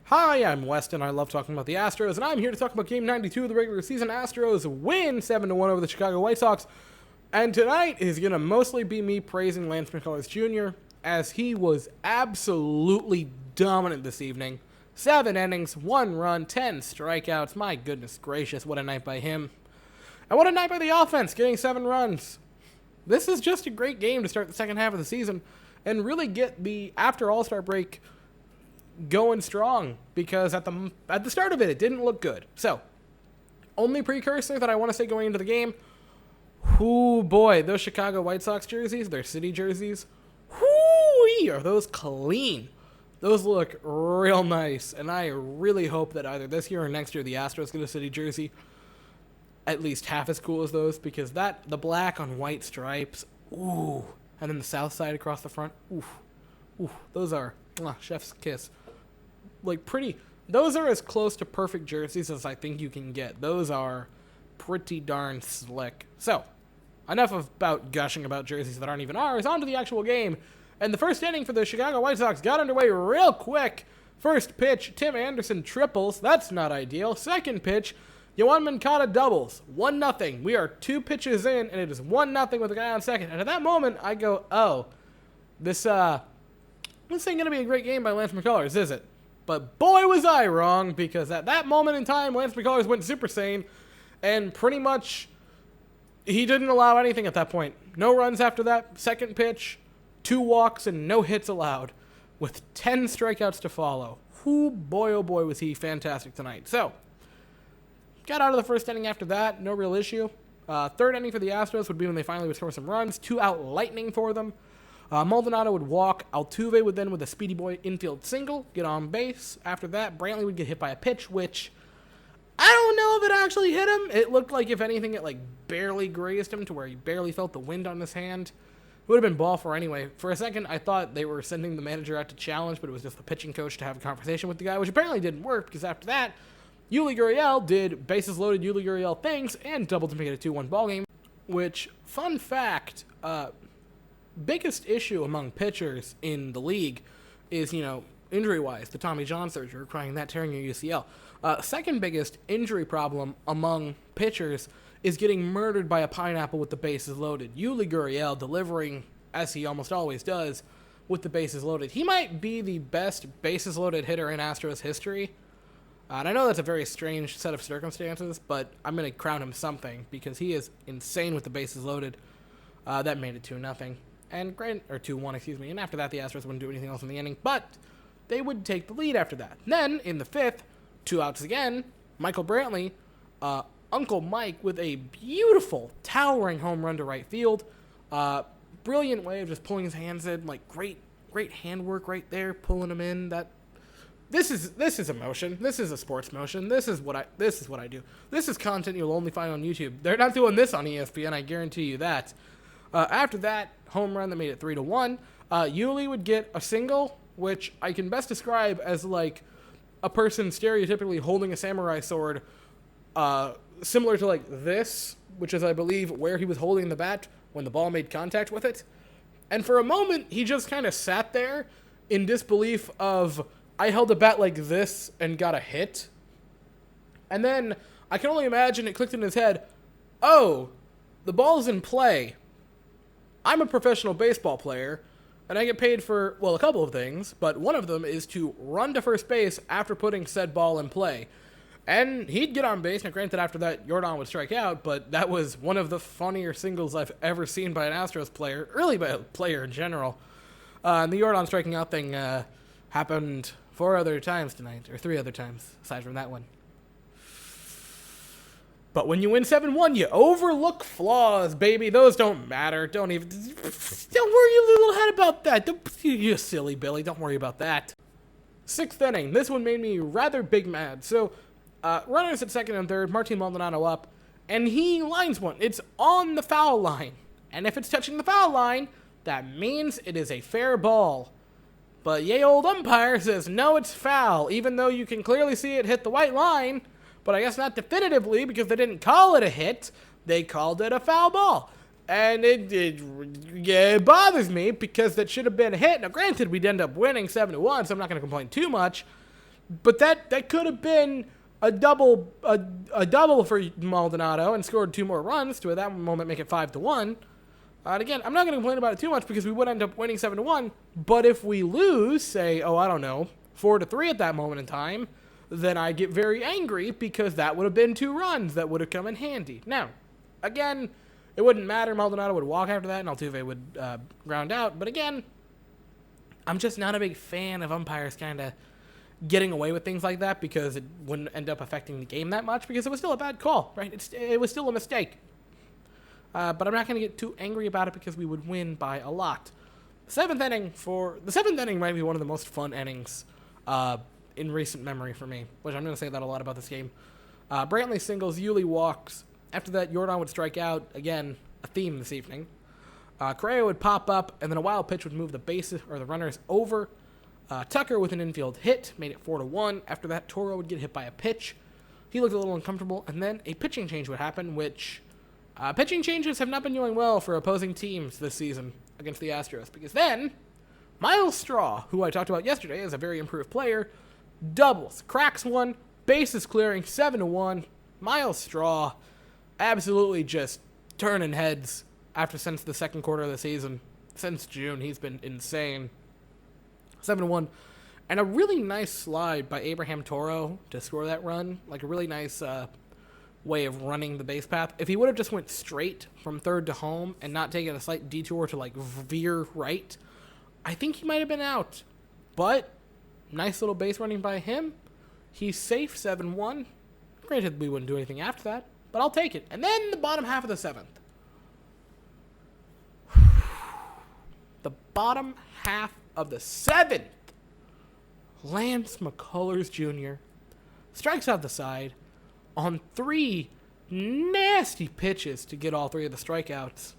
Hi, I'm Weston. I love talking about the Astros, and I'm here to talk about Game 92 of the regular season. Astros win 7-1 over the Chicago Whitesox, and tonight is going to mostly be me praising Lance McKullers Jr., as he was absolutely dominant this evening. 7 innings, 1 run, 10 strikeouts. My goodness gracious, what a night by him. And what a night by the offense, getting 7 runs. This is just a great game to start the second half of the season and really get the after All-Star break going strong, because at the start of it didn't look good. So, only precursor that I want to say going into the game, oh boy, those Chicago White Sox jerseys, their city jerseys, whoo-wee, are those clean. Those look real nice, and I really hope that either this year or next year the Astros get a city jersey at least half as cool as those, because the black on white stripes, ooh, and then the south side across the front, ooh, those are chef's kiss. Like those are as close to perfect jerseys as I think you can get. Those are pretty darn slick. So, enough about gushing about jerseys that aren't even ours. On to the actual game. And the first inning for the Chicago White Sox got underway real quick. First pitch, Tim Anderson triples. That's not ideal. Second pitch, Yoan Moncada doubles. 1-0. We are 2 pitches in, and it is 1-0 with a guy on second. And at that moment, I go, oh, this ain't going to be a great game by Lance McKullers, is it? But boy was I wrong, because at that moment in time, Lance McKullers went Super Saiyan, and pretty much he didn't allow anything at that point. No runs after that. Second pitch, 2 walks, and no hits allowed, with 10 strikeouts to follow. Oh boy, was he fantastic tonight. So, got out of the first inning after that, no real issue. Third inning for the Astros would be when they finally would score some runs. 2-out lightning for them. Maldonado would walk. Altuve would then, with a speedy boy infield single, get on base. After that, Brantley would get hit by a pitch, which I don't know if it actually hit him. It looked like, if anything, it barely grazed him to where he barely felt the wind on his hand. It would have been ball for anyway. For a second, I thought they were sending the manager out to challenge, but it was just the pitching coach to have a conversation with the guy, which apparently didn't work, because after that, Yuli Gurriel did bases-loaded Yuli Gurriel things and doubled to make it a 2-1 ballgame, which, fun fact, biggest issue among pitchers in the league is, injury-wise, the Tommy John surgery, requiring that tearing your UCL. Second biggest injury problem among pitchers is getting murdered by a pineapple with the bases loaded. Yuli Gurriel delivering, as he almost always does, with the bases loaded. He might be the best bases-loaded hitter in Astros history. And I know that's a very strange set of circumstances, but I'm going to crown him something, because he is insane with the bases loaded. That made it 2-0. And 2-1, excuse me. And after that, the Astros wouldn't do anything else in the inning, but they would take the lead after that. Then, in the 5th, 2 outs again, Michael Brantley, Uncle Mike, with a beautiful, towering home run to right field. Brilliant way of just pulling his hands in, great handwork right there, pulling them in. This is emotion. This is a sports motion. This is what I do. This is content you'll only find on YouTube. They're not doing this on ESPN, I guarantee you that. After that home run that made it 3-1, Yuli would get a single, which I can best describe as a person stereotypically holding a samurai sword, similar to this, which is, I believe, where he was holding the bat when the ball made contact with it. And for a moment, he just kind of sat there in disbelief of, I held the bat like this and got a hit. And then I can only imagine it clicked in his head, oh, the ball's in play. I'm a professional baseball player, and I get paid for, a couple of things, but one of them is to run to first base after putting said ball in play. And he'd get on base. Now, granted, after that, Jordan would strike out, but that was one of the funnier singles I've ever seen by an Astros player, really by a player in general. And the Jordan striking out thing happened 4 other times tonight, or 3 other times, aside from that one. But when you win 7-1, you overlook flaws, baby. Those don't matter. Don't worry your little head about that. You silly Billy. Don't worry about that. 6th inning. This one made me rather big mad. So, runners at second and third, Martin Maldonado up, and he lines one. It's on the foul line. And if it's touching the foul line, that means it is a fair ball. But yay old umpire says, no, it's foul, even though you can clearly see it hit the white line. But I guess not definitively, because they didn't call it a hit. They called it a foul ball. And it bothers me, because that should have been a hit. Now, granted, we'd end up winning 7-1, so I'm not going to complain too much. But that could have been a double for Maldonado and scored 2 more runs to at that moment make it 5-1. And again, I'm not going to complain about it too much because we would end up winning 7-1. But if we lose, say, 4-3 at that moment in time, then I get very angry because that would have been 2 runs that would have come in handy. Now, again, it wouldn't matter. Maldonado would walk after that and Altuve would ground out. But again, I'm just not a big fan of umpires kind of getting away with things like that because it wouldn't end up affecting the game that much because it was still a bad call, right? It was still a mistake. But I'm not going to get too angry about it because we would win by a lot. The seventh inning might be one of the most fun innings in recent memory for me, which I'm going to say that a lot about this game. Brantley singles, Yuli walks. After that, Jordan would strike out. Again, a theme this evening. Correa would pop up, and then a wild pitch would move the bases or the runners over. Tucker with an infield hit made it 4-1. After that, Toro would get hit by a pitch. He looked a little uncomfortable, and then a pitching change would happen, which pitching changes have not been doing well for opposing teams this season against the Astros, because then Miles Straw, who I talked about yesterday as a very improved player, doubles, cracks one, bases clearing, 7-1. Miles Straw absolutely just turning heads since the second quarter of the season. Since June, he's been insane. 7-1. And a really nice slide by Abraham Toro to score that run. Like a really nice way of running the base path. If he would have just went straight from third to home and not taken a slight detour to like veer right, I think he might have been out. But nice little base running by him. He's safe, 7-1. Granted, we wouldn't do anything after that, but I'll take it. And then the bottom half of the 7th. The bottom half of the 7th. Lance McKullers Jr. strikes out the side on 3 nasty pitches to get all 3 of the strikeouts.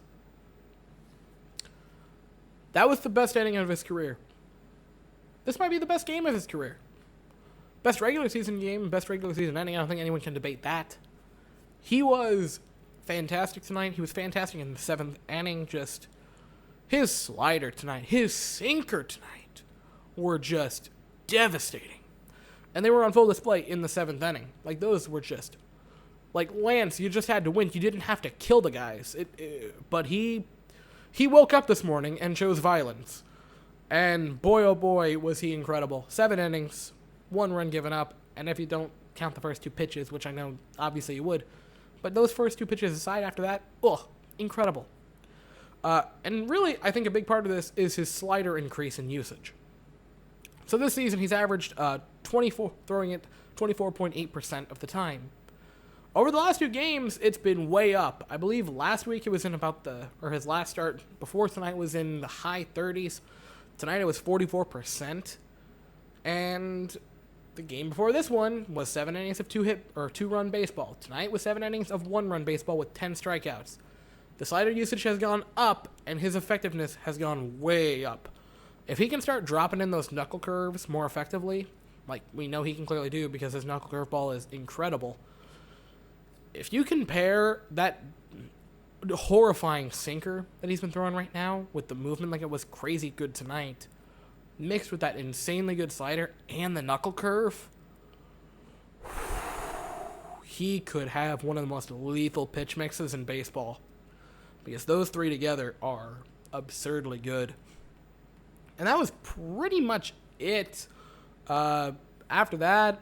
That was the best inning of his career. This might be the best game of his career. Best regular season game, best regular season inning. I don't think anyone can debate that. He was fantastic tonight. He was fantastic in the 7th inning. Just his slider tonight, his sinker tonight were just devastating. And they were on full display in the 7th inning. Like, those were just... Like, Lance, you just had to win. You didn't have to kill the guys. But he woke up this morning and chose violence. And boy, oh boy, was he incredible. 7 innings, 1 run given up. And if you don't count the first 2 pitches, which I know obviously you would, but those first 2 pitches aside after that, incredible. And really, I think a big part of this is his slider increase in usage. So this season, he's averaged throwing it 24.8% of the time. Over the last 2 games, it's been way up. I believe last week it was in his last start before tonight was in the high 30s. Tonight it was 44%. And the game before this one was 7 innings of 2-run baseball. Tonight was 7 innings of 1-run baseball with 10 strikeouts. The slider usage has gone up, and his effectiveness has gone way up. If he can start dropping in those knuckle curves more effectively, like we know he can clearly do because his knuckle curveball is incredible. If you compare that horrifying sinker that he's been throwing right now with the movement like it was crazy good tonight, mixed with that insanely good slider and the knuckle curve, he could have one of the most lethal pitch mixes in baseball. Because those 3 together are absurdly good. And that was pretty much it. After that,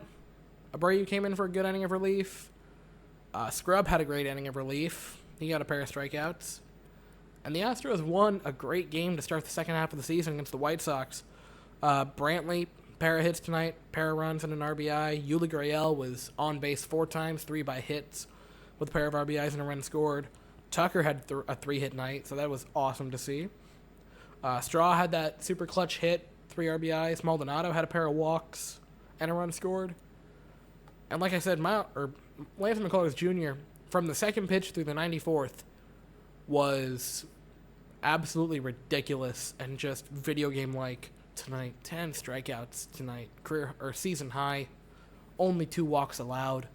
Abreu came in for a good inning of relief. Scrub had a great inning of relief. He got a pair of strikeouts. And the Astros won a great game to start the second half of the season against the White Sox. Brantley, pair of hits tonight, pair of runs and an RBI. Yuli Gurriel was on base 4 times, 3 by hits, with a pair of RBIs and a run scored. Tucker had a 3-hit night, so that was awesome to see. Straw had that super clutch hit, 3 RBIs. Maldonado had a pair of walks and a run scored. And like I said, Lance McKullers Jr., from the second pitch through the 94th, was absolutely ridiculous and just video game-like tonight. 10 strikeouts tonight, career or season high. Only 2 walks allowed.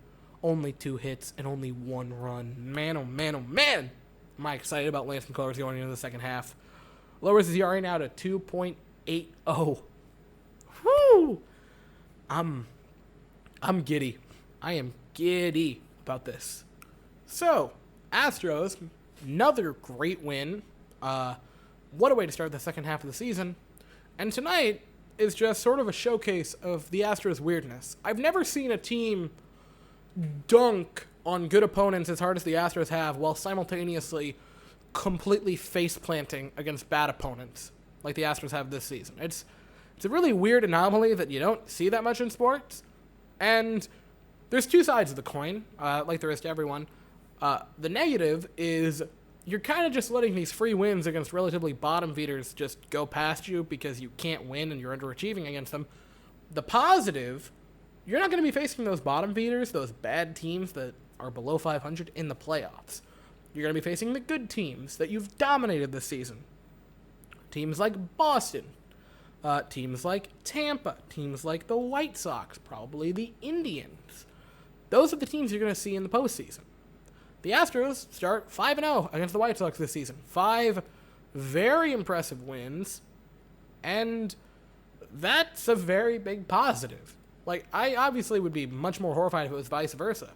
Only 2 hits and only 1 run. Man, oh man, oh man! Am I excited about Lance McKullers going into the second half. Lowers his ERA now to 2.80. Woo! I'm I'm giddy. I am giddy about this. So, Astros, another great win. What a way to start the second half of the season. And tonight is just sort of a showcase of the Astros' weirdness. I've never seen a team dunk on good opponents as hard as the Astros have while simultaneously completely face-planting against bad opponents like the Astros have this season. It's a really weird anomaly that you don't see that much in sports. And there's two sides of the coin, like there is to everyone. The negative is you're kind of just letting these free wins against relatively bottom feeders just go past you because you can't win and you're underachieving against them. The positive, you're not going to be facing those bottom feeders, those bad teams that are below 500 in the playoffs. You're going to be facing the good teams that you've dominated this season. Teams like Boston, teams like Tampa, teams like the White Sox, probably the Indians. Those are the teams you're going to see in the postseason. The Astros start 5-0 against the White Sox this season. 5 very impressive wins, and that's a very big positive. Like, I obviously would be much more horrified if it was vice versa.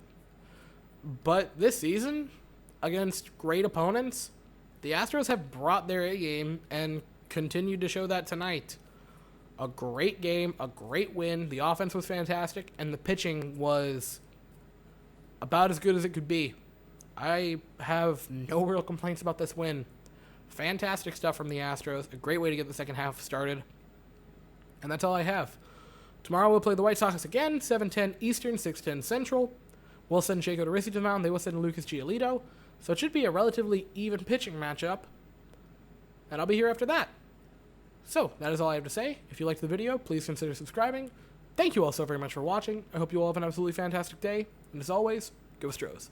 But this season, against great opponents, the Astros have brought their A game and continued to show that tonight. A great game, a great win. The offense was fantastic, and the pitching was about as good as it could be. I have no real complaints about this win. Fantastic stuff from the Astros. A great way to get the second half started. And that's all I have. Tomorrow we'll play the White Sox again, 7:10 Eastern, 6:10 Central. We'll send Jake Odorizzi to the mound. They will send Lucas Giolito. So it should be a relatively even pitching matchup. And I'll be here after that. So, that is all I have to say. If you liked the video, please consider subscribing. Thank you all so very much for watching. I hope you all have an absolutely fantastic day. And as always, go Astros.